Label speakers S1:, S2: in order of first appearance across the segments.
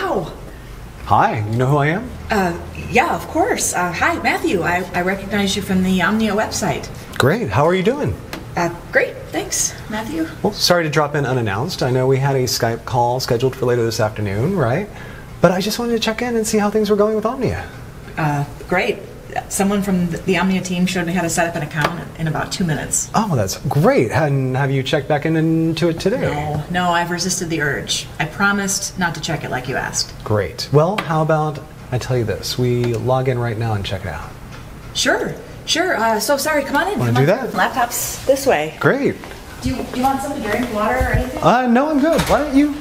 S1: wow.
S2: Hi, you know who I am?
S1: Yeah, of course. Hi, Matthew. I recognize you from the Omnia website.
S2: Great, how are you doing?
S1: Great, thanks, Matthew.
S2: Well, sorry to drop in unannounced. I know we had a Skype call scheduled for later this afternoon, right? But I just wanted to check in and see how things were going with Omnia.
S1: Great. Someone from the Omnia team showed me how to set up an account in about 2 minutes.
S2: Oh, that's great. And have you checked back into it today?
S1: No, I've resisted the urge. I promised not to check it like you asked.
S2: Great. Well, how about I tell you this? We log in right now and check it out.
S1: Sure. So sorry, come on in.
S2: Want to do that?
S1: Laptop's this way.
S2: Great.
S1: Do you want something to drink, water, or anything?
S2: No, I'm good. Why don't you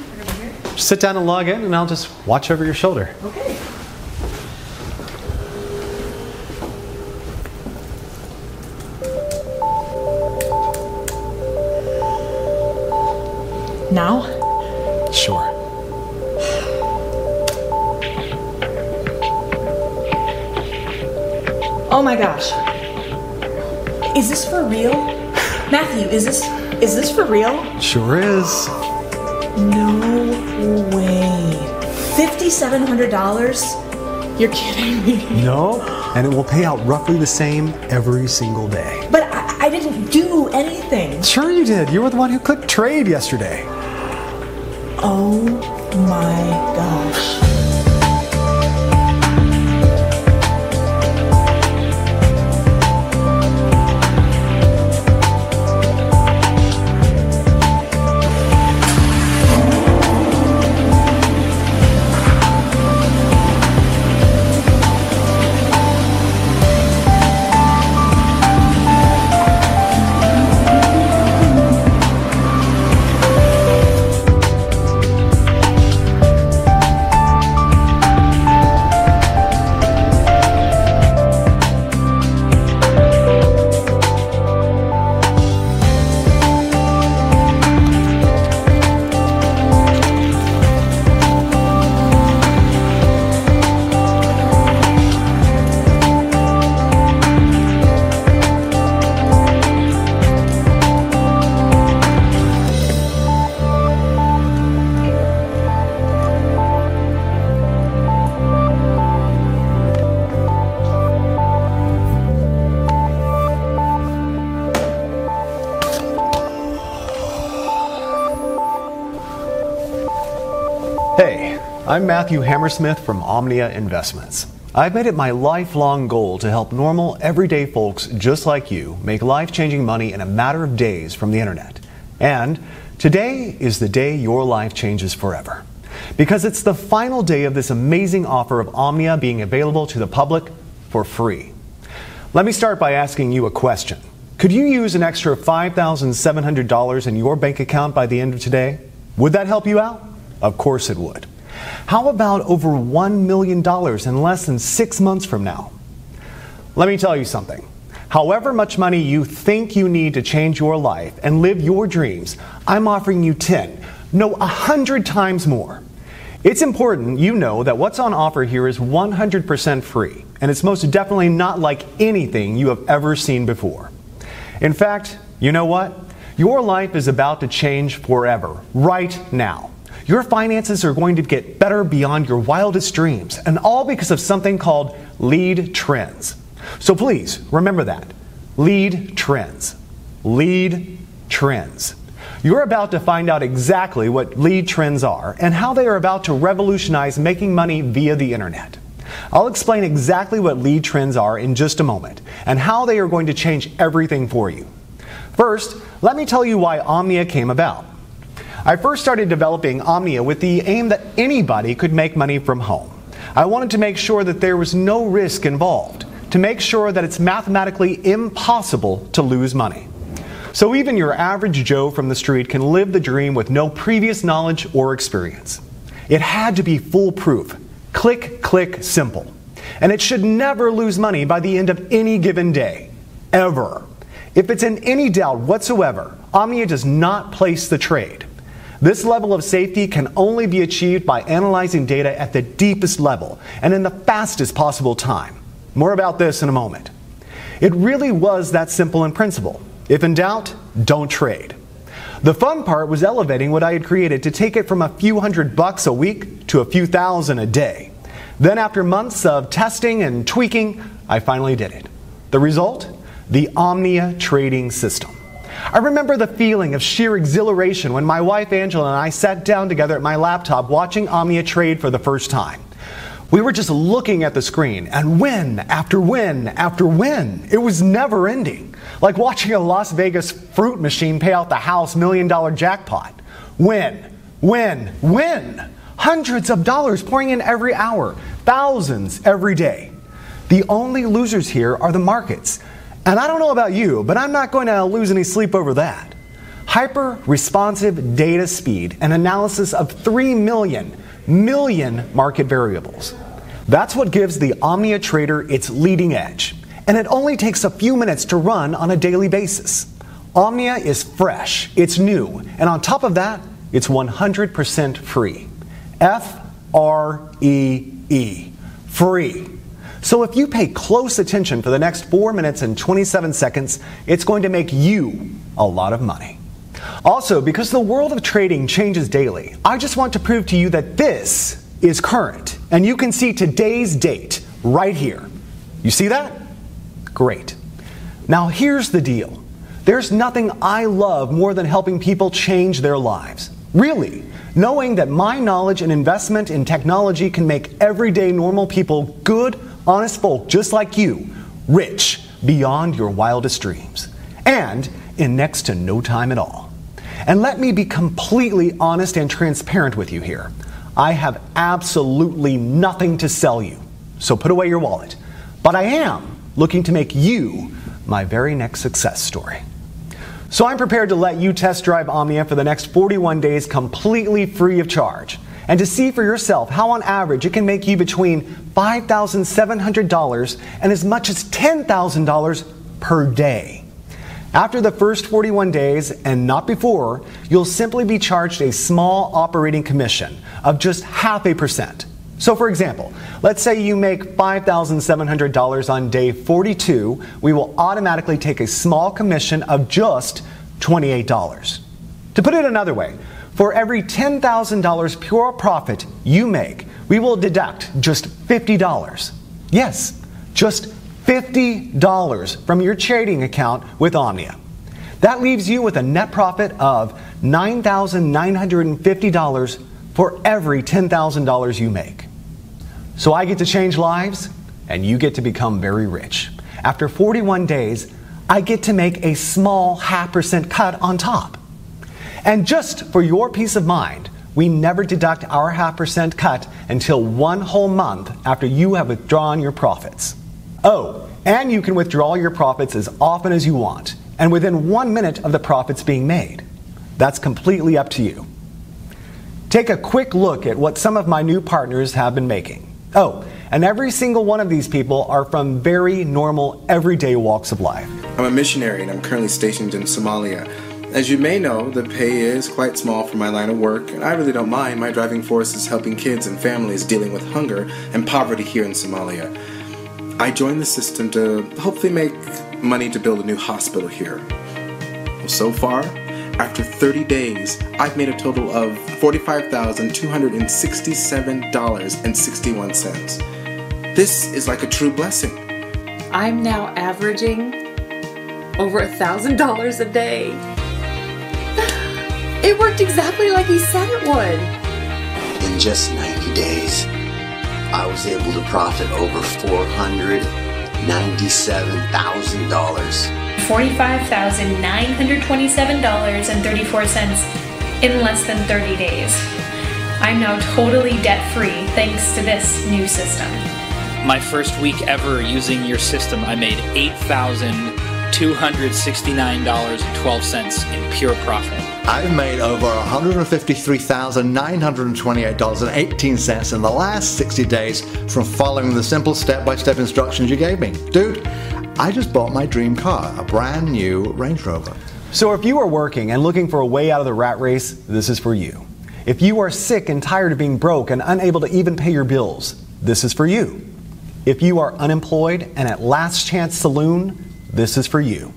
S2: sit down and log in, and I'll just watch over your shoulder.
S1: Okay. Now?
S2: Sure.
S1: Oh my gosh. Is this for real? Matthew, is this for real?
S2: Sure is.
S1: No way. $5,700? You're kidding me.
S2: No, and it will pay out roughly the same every single day.
S1: But I didn't do anything.
S2: Sure you did. You were the one who clicked trade yesterday.
S1: Oh my gosh.
S2: Hey, I'm Matthew Hammersmith from Omnia Investments. I've made it my lifelong goal to help normal, everyday folks just like you make life-changing money in a matter of days from the internet. And today is the day your life changes forever. Because it's the final day of this amazing offer of Omnia being available to the public for free. Let me start by asking you a question. Could you use an extra $5,700 in your bank account by the end of today? Would that help you out? Of course it would. How about over $1 million in less than 6 months from now? Let me tell you something. However much money you think you need to change your life and live your dreams, I'm offering you 10, no 100 times more. It's important you know that what's on offer here is 100% free, and it's most definitely not like anything you have ever seen before. In fact, you know what? Your life is about to change forever, right now. Your finances are going to get better beyond your wildest dreams, and all because of something called lead trends. So please, remember that. Lead trends. Lead trends. You're about to find out exactly what lead trends are and how they are about to revolutionize making money via the internet. I'll explain exactly what lead trends are in just a moment and how they are going to change everything for you. First, let me tell you why Omnia came about. I first started developing Omnia with the aim that anybody could make money from home. I wanted to make sure that there was no risk involved, to make sure that it's mathematically impossible to lose money. So even your average Joe from the street can live the dream with no previous knowledge or experience. It had to be foolproof, click, click, simple. And it should never lose money by the end of any given day, ever. If it's in any doubt whatsoever, Omnia does not place the trade. This level of safety can only be achieved by analyzing data at the deepest level and in the fastest possible time. More about this in a moment. It really was that simple in principle. If in doubt, don't trade. The fun part was elevating what I had created to take it from a few $100 a week to a few thousand a day. Then after months of testing and tweaking, I finally did it. The result? The Omnia trading system. I remember the feeling of sheer exhilaration when my wife Angela and I sat down together at my laptop watching Omnia trade for the first time. We were just looking at the screen, and win after win after win. It was never ending. Like watching a Las Vegas fruit machine pay out the house $1 million jackpot. Win, win, win. Hundreds of dollars pouring in every hour, thousands every day. The only losers here are the markets. And I don't know about you, but I'm not going to lose any sleep over that. Hyper-responsive data speed and analysis of 3 million market variables. That's what gives the Omnia Trader its leading edge. And it only takes a few minutes to run on a daily basis. Omnia is fresh, it's new, and on top of that, it's 100% free. F-R-E-E. Free. So if you pay close attention for the next 4 minutes and 27 seconds, it's going to make you a lot of money. Also, because the world of trading changes daily, I just want to prove to you that this is current. And you can see today's date right here. You see that? Great. Now here's the deal. There's nothing I love more than helping people change their lives. Really, knowing that my knowledge and investment in technology can make everyday normal people, good, honest folk just like you, rich beyond your wildest dreams. And in next to no time at all. And let me be completely honest and transparent with you here. I have absolutely nothing to sell you, so put away your wallet. But I am looking to make you my very next success story. So I'm prepared to let you test drive Omnia for the next 41 days completely free of charge, and to see for yourself how on average it can make you between $5,700 and as much as $10,000 per day. After the first 41 days, and not before, you'll simply be charged a small operating commission of just 0.5%. So for example, let's say you make $5,700 on day 42, we will automatically take a small commission of just $28. To put it another way, for every $10,000 pure profit you make, we will deduct just $50. Yes, just $50 from your trading account with Omnia. That leaves you with a net profit of $9,950 for every $10,000 you make. So I get to change lives, and you get to become very rich. After 41 days, I get to make a small 0.5% cut on top. And just for your peace of mind, we never deduct our 0.5% cut until 1 whole month after you have withdrawn your profits. Oh, and you can withdraw your profits as often as you want, and within 1 minute of the profits being made. That's completely up to you. Take a quick look at what some of my new partners have been making. Oh, and every single one of these people are from very normal, everyday walks of life.
S3: I'm a missionary and I'm currently stationed in Somalia. As you may know, the pay is quite small for my line of work, and I really don't mind. My driving force is helping kids and families dealing with hunger and poverty here in Somalia. I joined the system to hopefully make money to build a new hospital here. Well, so far, after 30 days, I've made a total of $45,267.61. This is like a true blessing.
S4: I'm now averaging over $1,000 a day. It worked exactly like he said it would.
S5: In just 90 days, I was able to profit over $497,000.
S6: $45,927.34 in less than 30 days. I'm now totally debt-free thanks to this new system.
S7: My first week ever using your system, I made $8,269.12 in pure profit.
S8: I've made over $153,928.18 in the last 60 days from following the simple step-by-step instructions you gave me. Dude, I just bought my dream car, a brand new Range Rover.
S2: So if you are working and looking for a way out of the rat race, this is for you. If you are sick and tired of being broke and unable to even pay your bills, this is for you. If you are unemployed and at Last Chance Saloon, this is for you.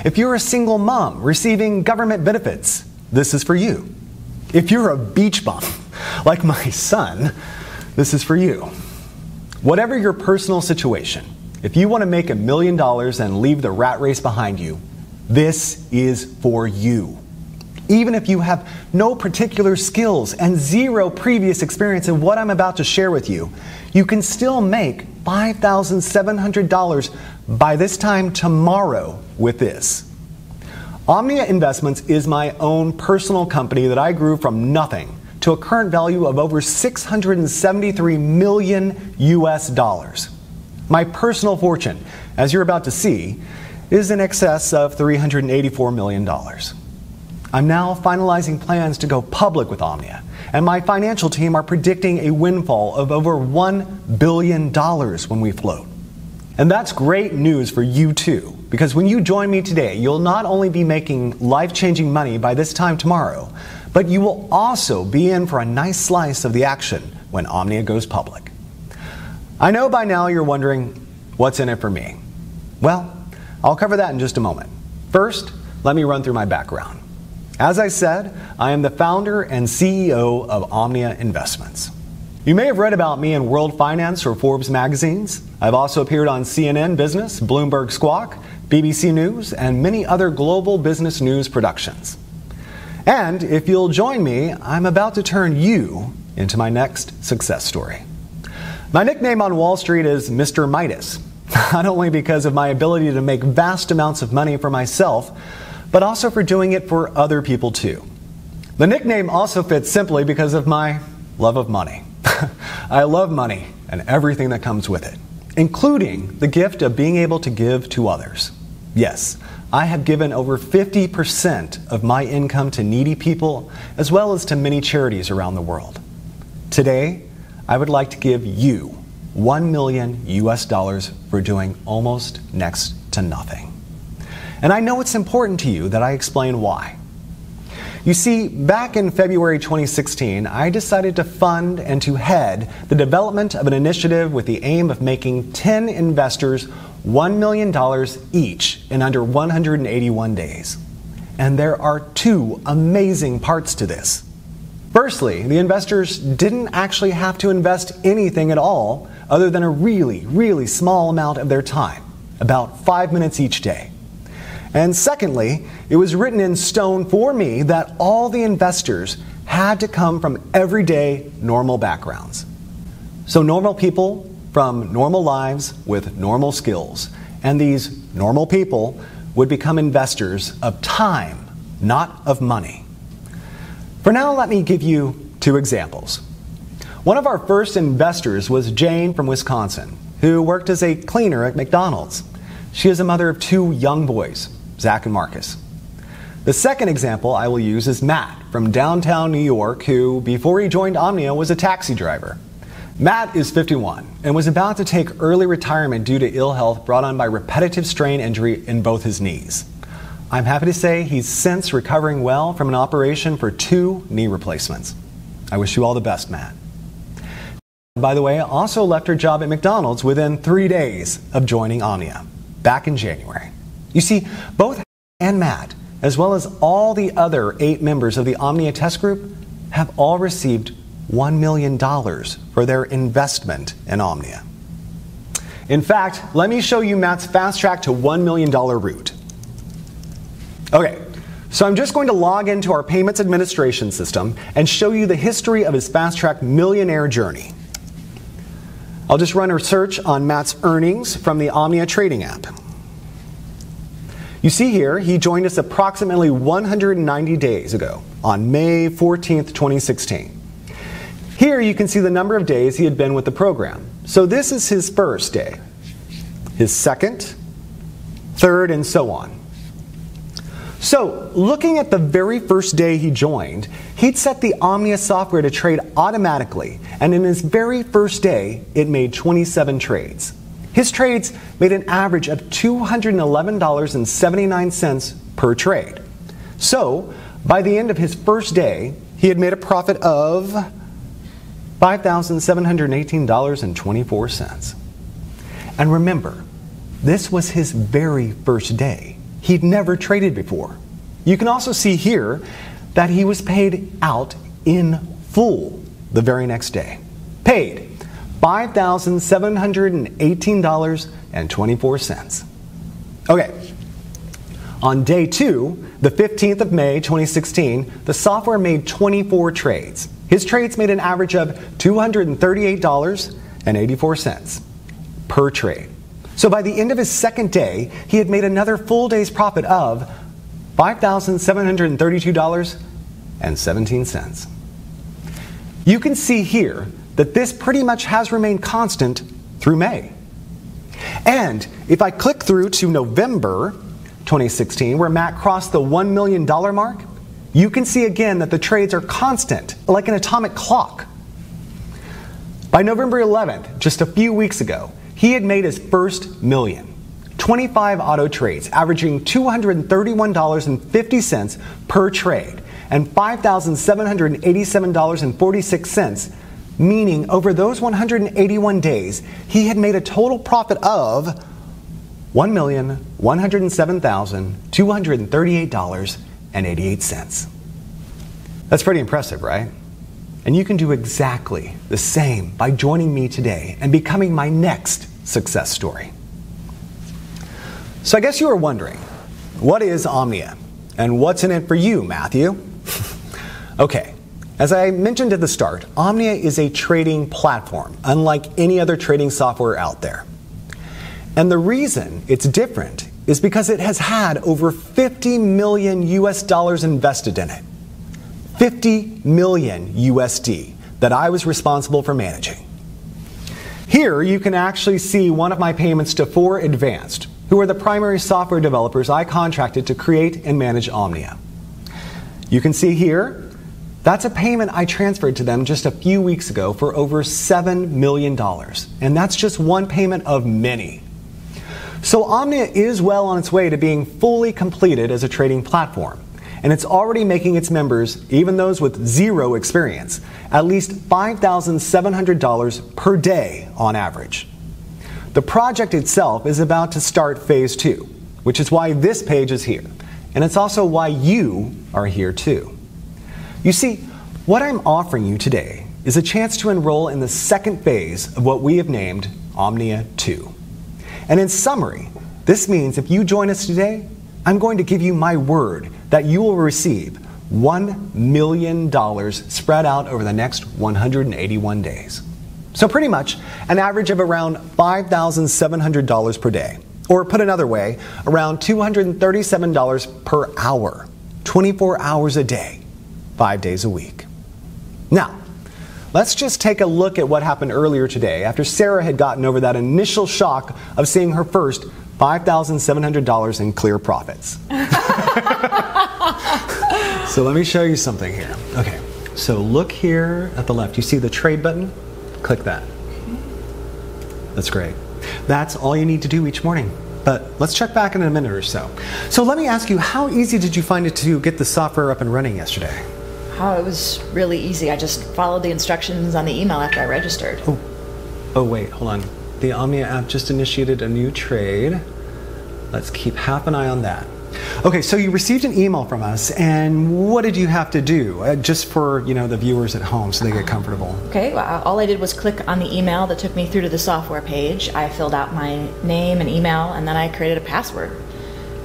S2: If you're a single mom receiving government benefits, this is for you. If you're a beach bum, like my son, this is for you. Whatever your personal situation, if you want to make $1 million and leave the rat race behind you, this is for you. Even if you have no particular skills and zero previous experience in what I'm about to share with you, you can still make $5,700 by this time tomorrow with this. Omnia Investments is my own personal company that I grew from nothing to a current value of over $673 million US. My personal fortune, as you're about to see, is in excess of $384 million. I'm now finalizing plans to go public with Omnia, and my financial team are predicting a windfall of over $1 billion when we float. And that's great news for you too, because when you join me today, you'll not only be making life-changing money by this time tomorrow, but you will also be in for a nice slice of the action when Omnia goes public. I know by now you're wondering, what's in it for me? Well, I'll cover that in just a moment. First, let me run through my background. As I said, I am the founder and CEO of Omnia Investments. You may have read about me in World Finance or Forbes magazines. I've also appeared on CNN Business, Bloomberg Squawk, BBC News, and many other global business news productions. And if you'll join me, I'm about to turn you into my next success story. My nickname on Wall Street is Mr. Midas, not only because of my ability to make vast amounts of money for myself, but also for doing it for other people too. The nickname also fits simply because of my love of money. I love money and everything that comes with it, including the gift of being able to give to others. Yes, I have given over 50% of my income to needy people, as well as to many charities around the world. Today, I would like to give you $1 million US for doing almost next to nothing. And I know it's important to you that I explain why. You see, back in February 2016, I decided to fund and to head the development of an initiative with the aim of making 10 investors $1 million each in under 181 days. And there are two amazing parts to this. Firstly, the investors didn't actually have to invest anything at all other than a really, really small amount of their time, about 5 minutes each day. And secondly, it was written in stone for me that all the investors had to come from everyday normal backgrounds. So normal people from normal lives with normal skills. And these normal people would become investors of time, not of money. For now, let me give you two examples. One of our first investors was Jane from Wisconsin, who worked as a cleaner at McDonald's. She is a mother of two young boys, Zach and Marcus. The second example I will use is Matt from downtown New York, who, before he joined Omnia, was a taxi driver. Matt is 51 and was about to take early retirement due to ill health brought on by repetitive strain injury in both his knees. I'm happy to say he's since recovering well from an operation for 2 knee replacements. I wish you all the best, Matt. By the way, also left her job at McDonald's within 3 days of joining Omnia, back in January. You see, both and Matt, as well as all the other 8 members of the Omnia test group, have all received $1 million for their investment in Omnia. In fact, let me show you Matt's fast track to $1 million route. Okay, so I'm just going to log into our payments administration system and show you the history of his fast track millionaire journey. I'll just run a search on Matt's earnings from the Omnia trading app. You see here, he joined us approximately 190 days ago on May 14th, 2016. Here you can see the number of days he had been with the program. So this is his first day, his second, third, and so on. So looking at the very first day he joined, he'd set the Omnia software to trade automatically, and in his very first day, it made 27 trades. His trades made an average of $211.79 per trade. So by the end of his first day, he had made a profit of $5,718.24. And remember, this was his very first day. he'd never traded before. You can also see here that he was paid out in full the very next day. Paid $5,718.24. Okay, on day 2, the 15th of May 2016, the software made 24 trades. His trades made an average of $238.84 per trade. So by the end of his second day, he had made another full day's profit of $5,732.17. You can see here that this pretty much has remained constant through May. And if I click through to November 2016, where Matt crossed the $1 million mark, you can see again that the trades are constant, like an atomic clock. By November 11th, just a few weeks ago, he had made his first million. 25 auto trades, averaging $231.50 per trade, and $5,787.46, meaning over those 181 days, he had made a total profit of $1,107,238.88. That's pretty impressive, right? And you can do exactly the same by joining me today and becoming my next success story. So I guess you are wondering, what is Omnia? And what's in it for you, Matthew? Okay, as I mentioned at the start, Omnia is a trading platform, unlike any other trading software out there. And the reason it's different is because it has had over 50 million US dollars invested in it. 50 million USD that I was responsible for managing. Here you can actually see one of my payments to 4 Advanced, who are the primary software developers I contracted to create and manage Omnia. You can see here, that's a payment I transferred to them just a few weeks ago for over $7 million. And that's just one payment of many. So Omnia is well on its way to being fully completed as a trading platform. And it's already making its members, even those with zero experience, at least $5,700 per day on average. The project itself is about to start phase 2, which is why this page is here. And it's also why you are here too. You see, what I'm offering you today is a chance to enroll in the second phase of what we have named Omnia 2. And in summary, this means if you join us today, I'm going to give you my word that you will receive $1 million spread out over the next 181 days. So pretty much an average of around $5,700 per day. Or put another way, around $237 per hour, 24 hours a day, 5 days a week. Now, let's just take a look at what happened earlier today after Sarah had gotten over that initial shock of seeing her first $5,700 in clear profits. So let me show you something here. Okay, so look here at the left. You see the trade button? Click that. That's great. That's all you need to do each morning. But let's check back in a minute or so. So let me ask you, how easy did you find it to get the software up and running yesterday?
S9: Oh, it was really easy. I just followed the instructions on the email after I registered.
S2: Oh wait, hold on. The Omnia app just initiated a new trade. Let's keep half an eye on that. Okay, so you received an email from us, and what did you have to do? Just for, the viewers at home so they get comfortable.
S9: Okay, well, all I did was click on the email that took me through to the software page. I filled out my name and email, and then I created a password.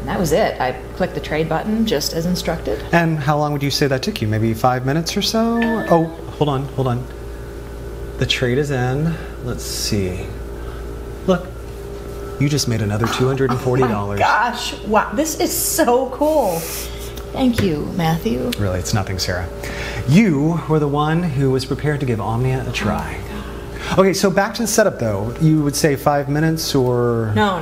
S9: And that was it. I clicked the trade button just as instructed.
S2: And how long would you say that took you? Maybe 5 minutes or so? Oh, hold on. The trade is in. Let's see. Look, you just made another $240.
S9: Oh my gosh, wow, this is so cool. Thank you, Matthew.
S2: Really, it's nothing, Sarah. You were the one who was prepared to give Omnia a try. Okay, so back to the setup though. You would say 5 minutes or?
S9: No,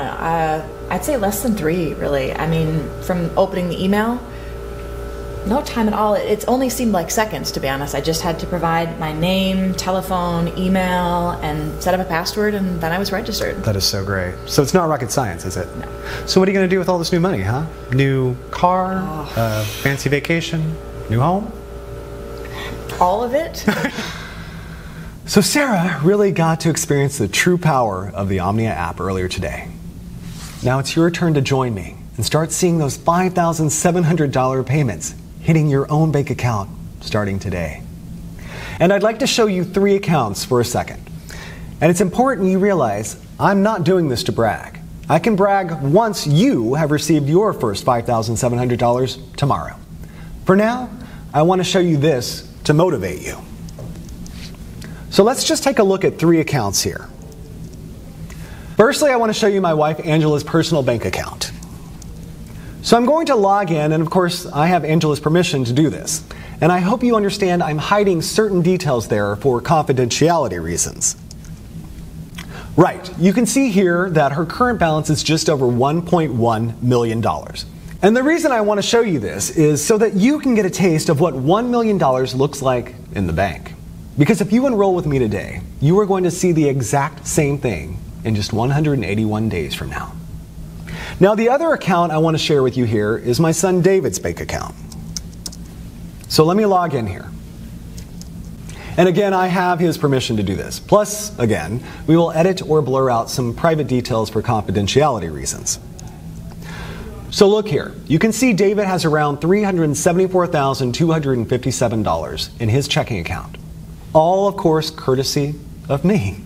S9: I'd say less than 3, really. I mean, from opening the email, no time at all. It's only seemed like seconds, to be honest. I just had to provide my name, telephone, email, and set up a password, and then I was registered.
S2: That is so great. So it's not rocket science, is it?
S9: No.
S2: So what are you going to do with all this new money, huh? New car, fancy vacation, new home?
S9: All of it?
S2: So Sarah really got to experience the true power of the Omnia app earlier today. Now it's your turn to join me and start seeing those $5,700 payments hitting your own bank account starting today. And I'd like to show you 3 accounts for a second. And it's important you realize I'm not doing this to brag. I can brag once you have received your first $5,700 tomorrow. For now, I want to show you this to motivate you. So let's just take a look at 3 accounts here. Firstly, I want to show you my wife Angela's personal bank account. So I'm going to log in, and of course I have Angela's permission to do this. And I hope you understand I'm hiding certain details there for confidentiality reasons. Right, you can see here that her current balance is just over $1.1 million. And the reason I want to show you this is so that you can get a taste of what $1 million looks like in the bank. Because if you enroll with me today, you are going to see the exact same thing in just 181 days from now. Now, the other account I want to share with you here is my son David's bank account. So let me log in here. And again, I have his permission to do this. Plus, again, we will edit or blur out some private details for confidentiality reasons. So look here. You can see David has around $374,257 in his checking account. All, of course, courtesy of me.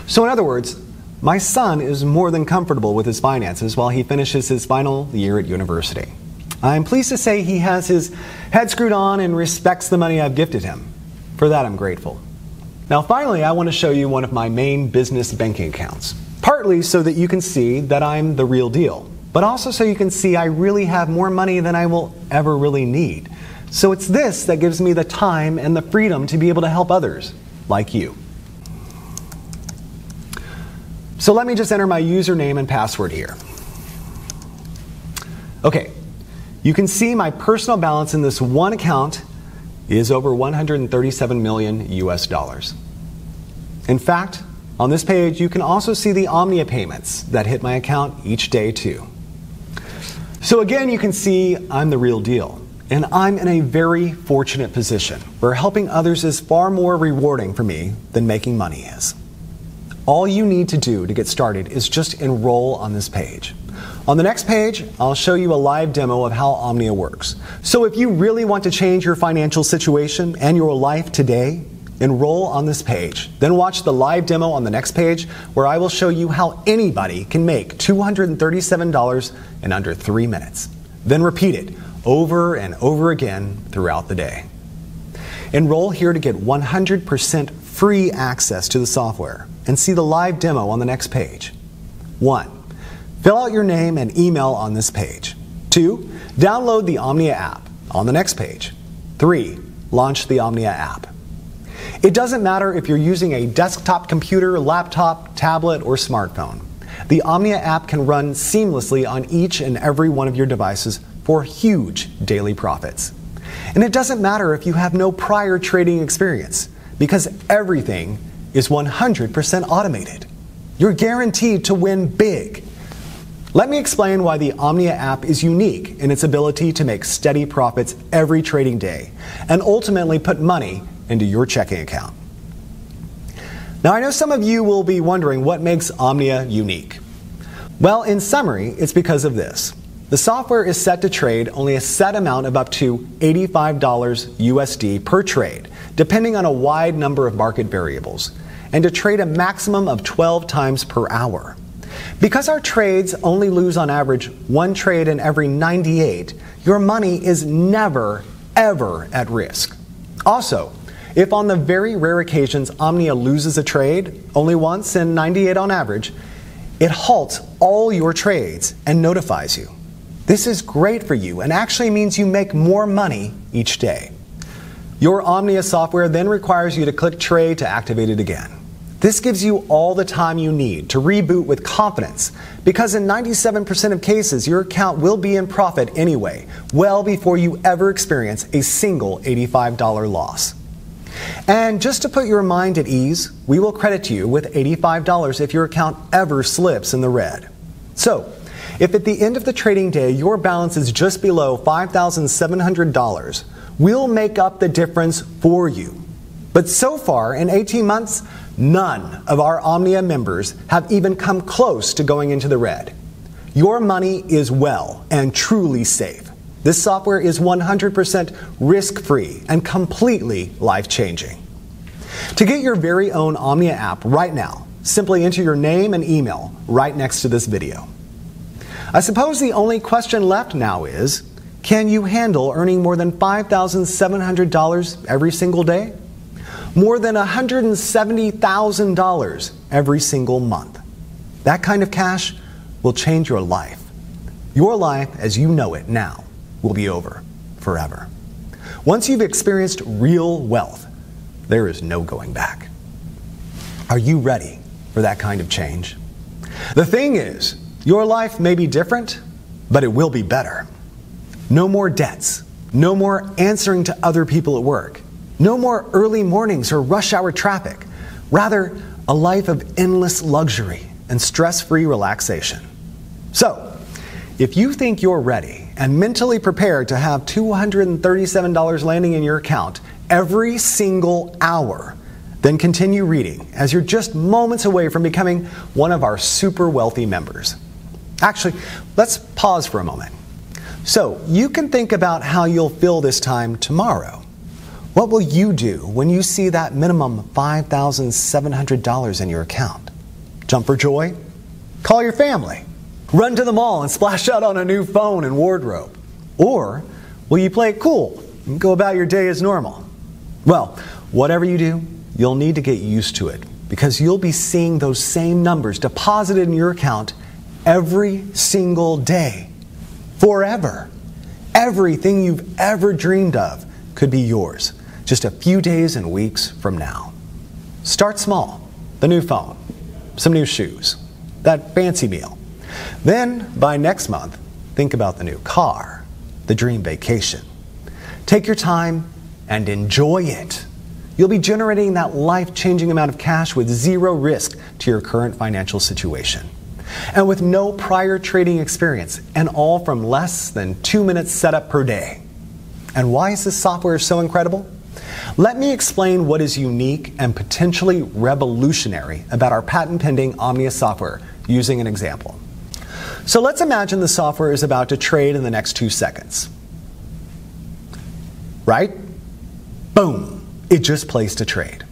S2: So in other words, my son is more than comfortable with his finances while he finishes his final year at university. I'm pleased to say he has his head screwed on and respects the money I've gifted him. For that, I'm grateful. Now, finally, I want to show you one of my main business banking accounts. Partly so that you can see that I'm the real deal, but also so you can see I really have more money than I will ever really need. So it's this that gives me the time and the freedom to be able to help others, like you. So let me just enter my username and password here. Okay, you can see my personal balance in this one account is over 137 million US dollars. In fact, on this page, you can also see the Omnia payments that hit my account each day too. So again, you can see I'm the real deal. And I'm in a very fortunate position where helping others is far more rewarding for me than making money is. All you need to do to get started is just enroll on this page. On the next page, I'll show you a live demo of how Omnia works. So if you really want to change your financial situation and your life today, enroll on this page. Then watch the live demo on the next page where I will show you how anybody can make $237 in under 3 minutes. Then repeat it over and over again throughout the day. Enroll here to get 100% free access to the software and see the live demo on the next page. 1. Fill out your name and email on this page. 2. Download the Omnia app on the next page. 3. Launch the Omnia app. It doesn't matter if you're using a desktop computer, laptop, tablet, or smartphone. The Omnia app can run seamlessly on each and every one of your devices for huge daily profits. And it doesn't matter if you have no prior trading experience, because everything is 100% automated. You're guaranteed to win big. Let me explain why the Omnia app is unique in its ability to make steady profits every trading day and ultimately put money into your checking account. Now, I know some of you will be wondering what makes Omnia unique. Well, in summary, it's because of this. The software is set to trade only a set amount of up to $85 USD per trade, depending on a wide number of market variables, and to trade a maximum of 12 times per hour. Because our trades only lose on average 1 trade in every 98, your money is never, ever at risk. Also, if on the very rare occasions Omnia loses a trade, only once in 98 on average, it halts all your trades and notifies you. This is great for you and actually means you make more money each day. Your Omnia software then requires you to click trade to activate it again. This gives you all the time you need to reboot with confidence, because in 97% of cases, your account will be in profit anyway, well before you ever experience a single $85 loss. And just to put your mind at ease, we will credit you with $85 if your account ever slips in the red. So, if at the end of the trading day your balance is just below $5,700, we'll make up the difference for you. But so far, in 18 months, none of our Omnia members have even come close to going into the red. Your money is well and truly safe. This software is 100% risk-free and completely life-changing. To get your very own Omnia app right now, simply enter your name and email right next to this video. I suppose the only question left now is, can you handle earning more than $5,700 every single day? More than $170,000 every single month. That kind of cash will change your life. Your life as you know it now will be over forever. Once you've experienced real wealth, there is no going back. Are you ready for that kind of change? The thing is, your life may be different, but it will be better. No more debts. No more answering to other people at work. No more early mornings or rush hour traffic. Rather, a life of endless luxury and stress-free relaxation. So, if you think you're ready and mentally prepared to have $237 landing in your account every single hour, then continue reading as you're just moments away from becoming one of our super wealthy members. Actually, let's pause for a moment. So, you can think about how you'll feel this time tomorrow. What will you do when you see that minimum $5,700 in your account? Jump for joy? Call your family? Run to the mall and splash out on a new phone and wardrobe? Or will you play it cool and go about your day as normal? Well, whatever you do, you'll need to get used to it because you'll be seeing those same numbers deposited in your account every single day, forever. Everything you've ever dreamed of could be yours just a few days and weeks from now. Start small. The new phone, some new shoes, that fancy meal. Then, by next month, think about the new car, the dream vacation. Take your time and enjoy it. You'll be generating that life-changing amount of cash with zero risk to your current financial situation. And with no prior trading experience, and all from less than 2 minutes setup per day. And why is this software so incredible? Let me explain what is unique and potentially revolutionary about our patent-pending Omnia software using an example. So let's imagine the software is about to trade in the next 2 seconds. Right? Boom! It just placed a trade.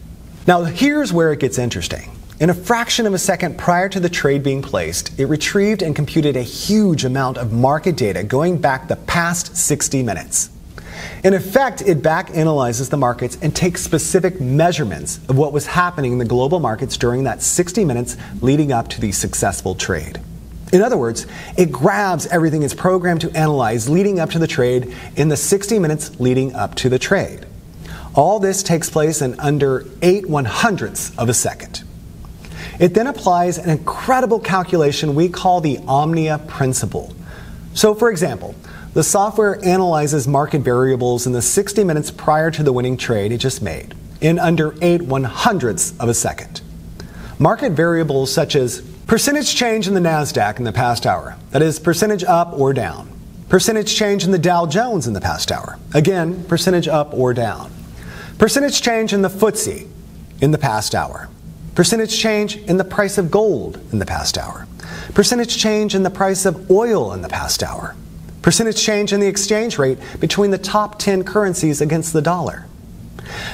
S2: Now here's where it gets interesting. In a fraction of a second prior to the trade being placed, it retrieved and computed a huge amount of market data going back the past 60 minutes. In effect, it back analyzes the markets and takes specific measurements of what was happening in the global markets during that 60 minutes leading up to the successful trade. In other words, it grabs everything it's programmed to analyze leading up to the trade in the 60 minutes leading up to the trade. All this takes place in under 8/100ths of a second. It then applies an incredible calculation we call the Omnia principle. So for example, the software analyzes market variables in the 60 minutes prior to the winning trade it just made, in under 8/100ths of a second. Market variables such as percentage change in the NASDAQ in the past hour, that is, percentage up or down. Percentage change in the Dow Jones in the past hour, again, percentage up or down. Percentage change in the FTSE in the past hour. Percentage change in the price of gold in the past hour. Percentage change in the price of oil in the past hour. Percentage change in the exchange rate between the top 10 currencies against the dollar.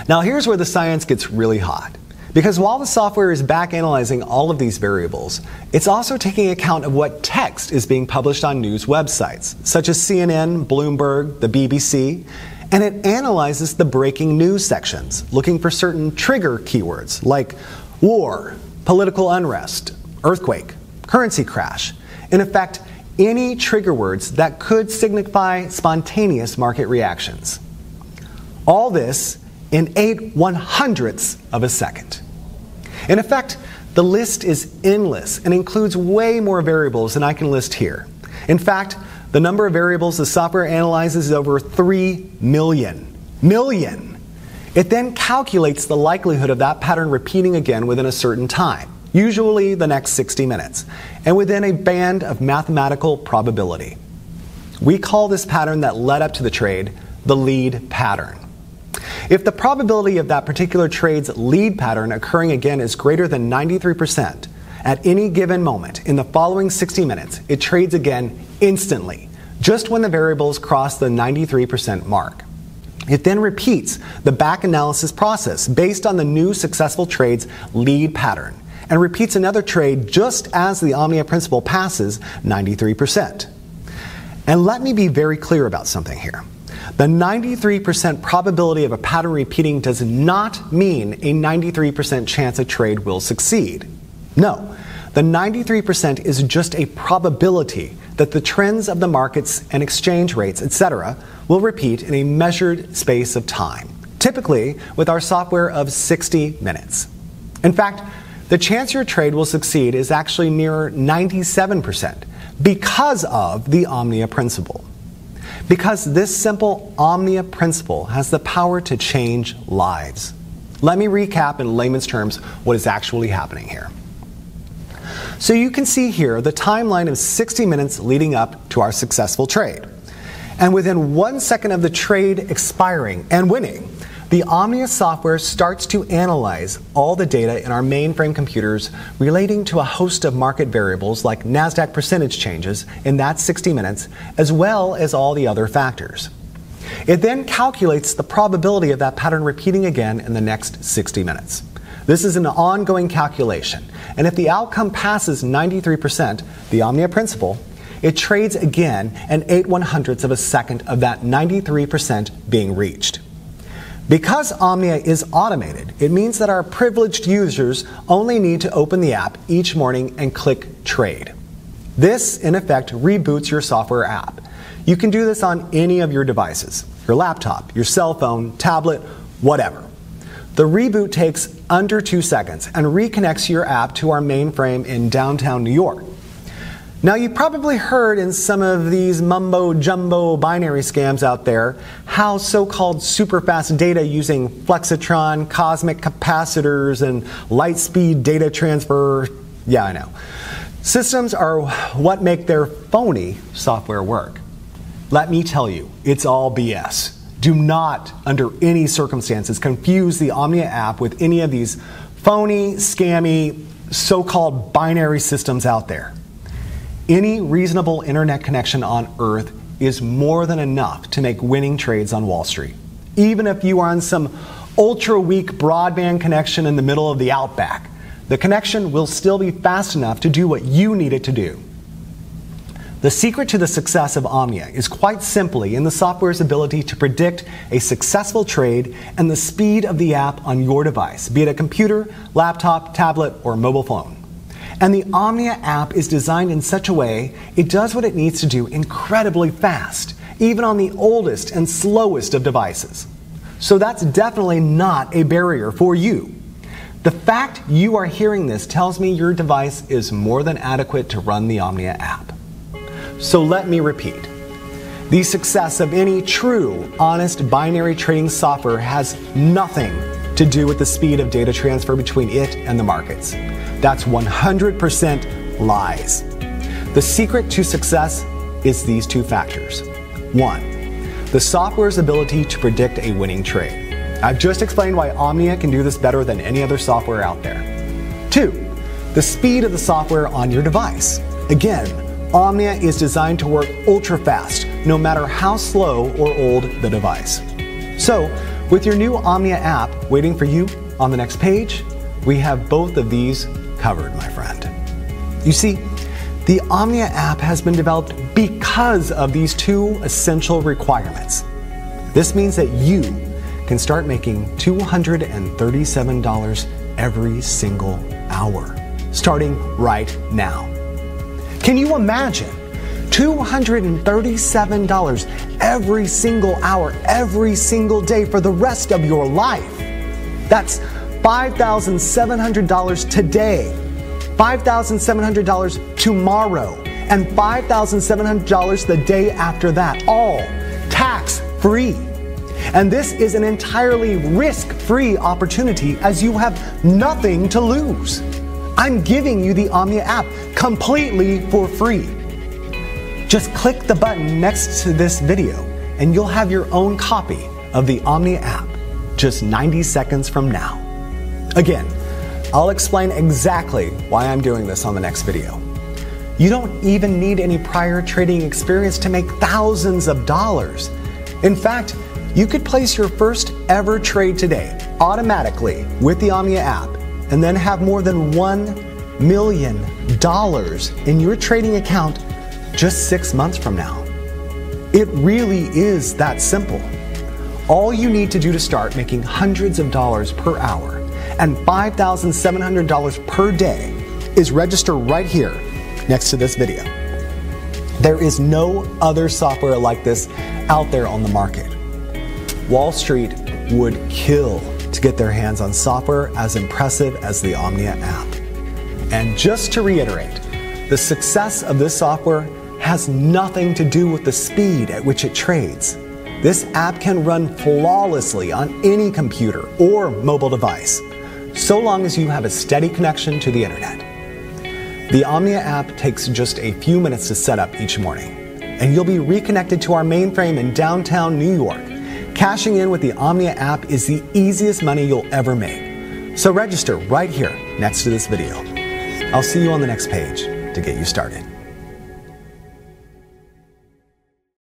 S2: Now here's where the science gets really hot. Because while the software is back analyzing all of these variables, it's also taking account of what text is being published on news websites, such as CNN, Bloomberg, the BBC, and it analyzes the breaking news sections, looking for certain trigger keywords like war, political unrest, earthquake, currency crash. In effect, any trigger words that could signify spontaneous market reactions. All this in 8/100ths of a second. In effect, the list is endless and includes way more variables than I can list here. In fact, the number of variables the software analyzes is over 3 million. It then calculates the likelihood of that pattern repeating again within a certain time, usually the next 60 minutes, and within a band of mathematical probability. We call this pattern that led up to the trade the lead pattern. If the probability of that particular trade's lead pattern occurring again is greater than 93%, At any given moment in the following 60 minutes, it trades again instantly, just when the variables cross the 93% mark. It then repeats the back analysis process based on the new successful trade's lead pattern, and repeats another trade just as the Omnia principal passes 93%. And let me be very clear about something here. The 93% probability of a pattern repeating does not mean a 93% chance a trade will succeed. No, the 93% is just a probability that the trends of the markets and exchange rates, etc., will repeat in a measured space of time, typically with our software of 60 minutes. In fact, the chance your trade will succeed is actually nearer 97% because of the Omnia principle. Because this simple Omnia principle has the power to change lives. Let me recap in layman's terms what is actually happening here. So you can see here the timeline of 60 minutes leading up to our successful trade. And within 1 second of the trade expiring and winning, the Omnia software starts to analyze all the data in our mainframe computers relating to a host of market variables like NASDAQ percentage changes in that 60 minutes, as well as all the other factors. It then calculates the probability of that pattern repeating again in the next 60 minutes. This is an ongoing calculation, and if the outcome passes 93%, the Omnia principle, it trades again an 8/100ths of a second of that 93% being reached. Because Omnia is automated, it means that our privileged users only need to open the app each morning and click Trade. This, in effect, reboots your software app. You can do this on any of your devices, your laptop, your cell phone, tablet, whatever. The reboot takes under 2 seconds and reconnects your app to our mainframe in downtown New York. Now, you probably heard in some of these mumbo-jumbo binary scams out there how so-called super-fast data using flexitron, cosmic capacitors, and light-speed data transfer, yeah, I know. Systems are what make their phony software work. Let me tell you, it's all BS. Do not, under any circumstances, confuse the Omnia app with any of these phony, scammy, so-called binary systems out there. Any reasonable internet connection on Earth is more than enough to make winning trades on Wall Street. Even if you are on some ultra-weak broadband connection in the middle of the outback, the connection will still be fast enough to do what you need it to do. The secret to the success of Omnia is quite simply in the software's ability to predict a successful trade and the speed of the app on your device, be it a computer, laptop, tablet, or mobile phone. And the Omnia app is designed in such a way it does what it needs to do incredibly fast, even on the oldest and slowest of devices. So that's definitely not a barrier for you. The fact you are hearing this tells me your device is more than adequate to run the Omnia app. So let me repeat. The success of any true, honest binary trading software has nothing to do with the speed of data transfer between it and the markets. That's 100% lies. The secret to success is these two factors. 1, the software's ability to predict a winning trade. I've just explained why Omnia can do this better than any other software out there. 2, the speed of the software on your device. Again, Omnia is designed to work ultra fast, no matter how slow or old the device. So, with your new Omnia app waiting for you on the next page, we have both of these covered, my friend. You see, the Omnia app has been developed because of these two essential requirements. This means that you can start making $237 every single hour, starting right now. Can you imagine $237 every single hour, every single day for the rest of your life? That's $5,700 today, $5,700 tomorrow, and $5,700 the day after that, all tax-free. And this is an entirely risk-free opportunity as you have nothing to lose. I'm giving you the Omnia app completely for free. Just click the button next to this video and you'll have your own copy of the Omnia app just 90 seconds from now. Again, I'll explain exactly why I'm doing this on the next video. You don't even need any prior trading experience to make thousands of dollars. In fact, you could place your first ever trade today automatically with the Omnia app and then have more than $1 million in your trading account just 6 months from now. It really is that simple. All you need to do to start making hundreds of dollars per hour and $5,700 per day is register right here next to this video. There is no other software like this out there on the market. Wall Street would kill to get their hands on software as impressive as the Omnia app. And just to reiterate, the success of this software has nothing to do with the speed at which it trades. This app can run flawlessly on any computer or mobile device, so long as you have a steady connection to the internet. The Omnia app takes just a few minutes to set up each morning, and you'll be reconnected to our mainframe in downtown New York. Cashing in with the Omnia app is the easiest money you'll ever make. So register right here next to this video. I'll see you on the next page to get you started.